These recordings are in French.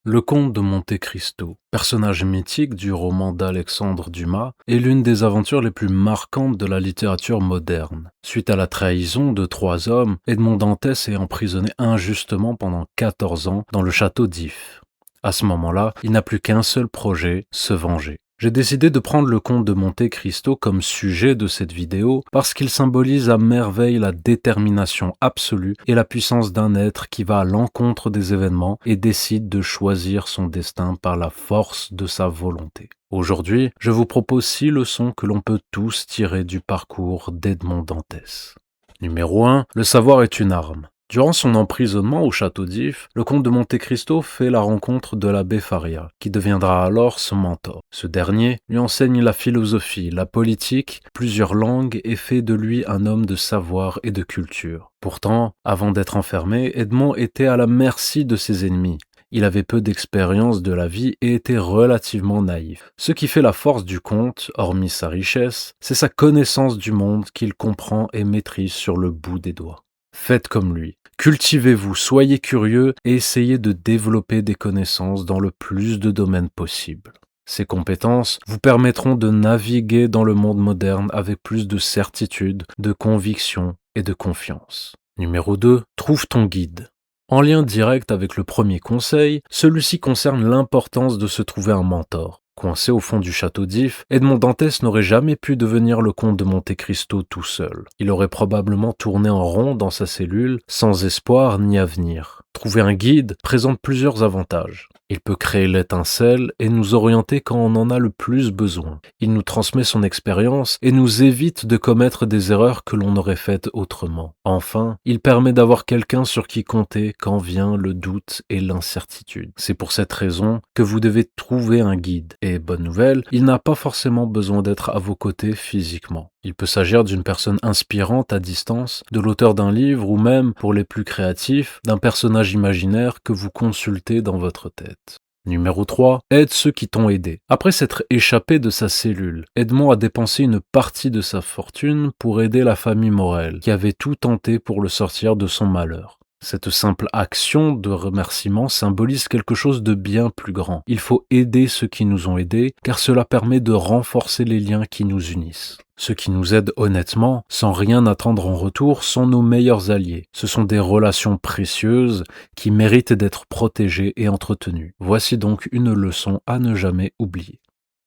Le comte de Monte Cristo, personnage mythique du roman d'Alexandre Dumas, est l'une des aventures les plus marquantes de la littérature moderne. Suite à la trahison de 3 hommes, Edmond Dantès est emprisonné injustement pendant 14 ans dans le château d'If. À ce moment-là, il n'a plus qu'un seul projet, se venger. J'ai décidé de prendre le comte de Monte Cristo comme sujet de cette vidéo parce qu'il symbolise à merveille la détermination absolue et la puissance d'un être qui va à l'encontre des événements et décide de choisir son destin par la force de sa volonté. Aujourd'hui, je vous propose 6 leçons que l'on peut tous tirer du parcours d'Edmond Dantès. Numéro 1. Le savoir est une arme. Durant son emprisonnement au château d'If, le comte de Monte Cristo fait la rencontre de l'abbé Faria, qui deviendra alors son mentor. Ce dernier lui enseigne la philosophie, la politique, plusieurs langues et fait de lui un homme de savoir et de culture. Pourtant, avant d'être enfermé, Edmond était à la merci de ses ennemis. Il avait peu d'expérience de la vie et était relativement naïf. Ce qui fait la force du comte, hormis sa richesse, c'est sa connaissance du monde qu'il comprend et maîtrise sur le bout des doigts. Faites comme lui. Cultivez-vous, soyez curieux et essayez de développer des connaissances dans le plus de domaines possible. Ces compétences vous permettront de naviguer dans le monde moderne avec plus de certitude, de conviction et de confiance. Numéro 2. Trouve ton guide. En lien direct avec le premier conseil, celui-ci concerne l'importance de se trouver un mentor. Coincé au fond du château d'If, Edmond Dantès n'aurait jamais pu devenir le comte de Monte Cristo tout seul. Il aurait probablement tourné en rond dans sa cellule, sans espoir ni avenir. Trouver un guide présente plusieurs avantages. Il peut créer l'étincelle et nous orienter quand on en a le plus besoin. Il nous transmet son expérience et nous évite de commettre des erreurs que l'on aurait faites autrement. Enfin, il permet d'avoir quelqu'un sur qui compter quand vient le doute et l'incertitude. C'est pour cette raison que vous devez trouver un guide. Et bonne nouvelle, il n'a pas forcément besoin d'être à vos côtés physiquement. Il peut s'agir d'une personne inspirante à distance, de l'auteur d'un livre ou même, pour les plus créatifs, d'un personnage imaginaire que vous consultez dans votre tête. Numéro 3. Aide ceux qui t'ont aidé. Après s'être échappé de sa cellule, Edmond a dépensé une partie de sa fortune pour aider la famille Morel, qui avait tout tenté pour le sortir de son malheur. Cette simple action de remerciement symbolise quelque chose de bien plus grand. Il faut aider ceux qui nous ont aidés, car cela permet de renforcer les liens qui nous unissent. Ceux qui nous aident honnêtement, sans rien attendre en retour, sont nos meilleurs alliés. Ce sont des relations précieuses qui méritent d'être protégées et entretenues. Voici donc une leçon à ne jamais oublier.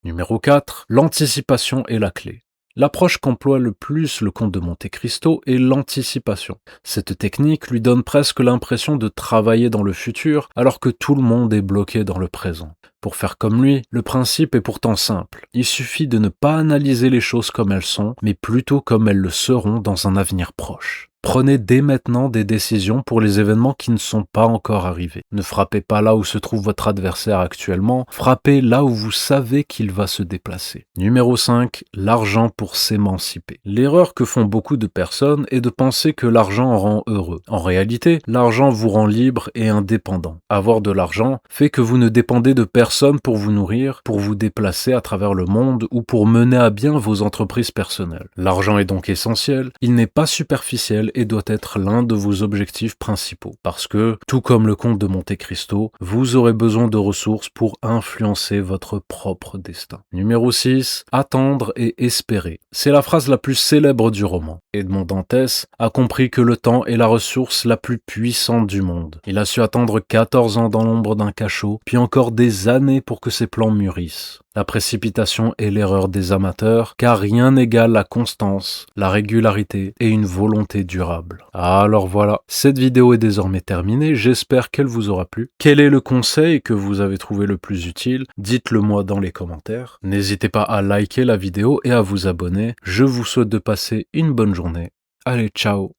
Numéro 4. L'anticipation est la clé. L'approche qu'emploie le plus le comte de Monte Cristo est l'anticipation. Cette technique lui donne presque l'impression de travailler dans le futur alors que tout le monde est bloqué dans le présent. Pour faire comme lui, le principe est pourtant simple. Il suffit de ne pas analyser les choses comme elles sont, mais plutôt comme elles le seront dans un avenir proche. Prenez dès maintenant des décisions pour les événements qui ne sont pas encore arrivés. Ne frappez pas là où se trouve votre adversaire actuellement, frappez là où vous savez qu'il va se déplacer. Numéro 5. L'argent pour s'émanciper. L'erreur que font beaucoup de personnes est de penser que l'argent rend heureux. En réalité, l'argent vous rend libre et indépendant. Avoir de l'argent fait que vous ne dépendez de personne pour vous nourrir, pour vous déplacer à travers le monde ou pour mener à bien vos entreprises personnelles. L'argent est donc essentiel, il n'est pas superficiel et doit être l'un de vos objectifs principaux. Parce que, tout comme le comte de Monte Cristo, vous aurez besoin de ressources pour influencer votre propre destin. Numéro 6. Attendre et espérer. C'est la phrase la plus célèbre du roman. Edmond Dantès a compris que le temps est la ressource la plus puissante du monde. Il a su attendre 14 ans dans l'ombre d'un cachot, puis encore des années pour que ses plans mûrissent. La précipitation est l'erreur des amateurs, car rien n'égale la constance, la régularité et une volonté durable. Alors voilà, cette vidéo est désormais terminée, j'espère qu'elle vous aura plu. Quel est le conseil que vous avez trouvé le plus utile? Dites-le moi dans les commentaires. N'hésitez pas à liker la vidéo et à vous abonner. Je vous souhaite de passer une bonne journée. Allez, ciao!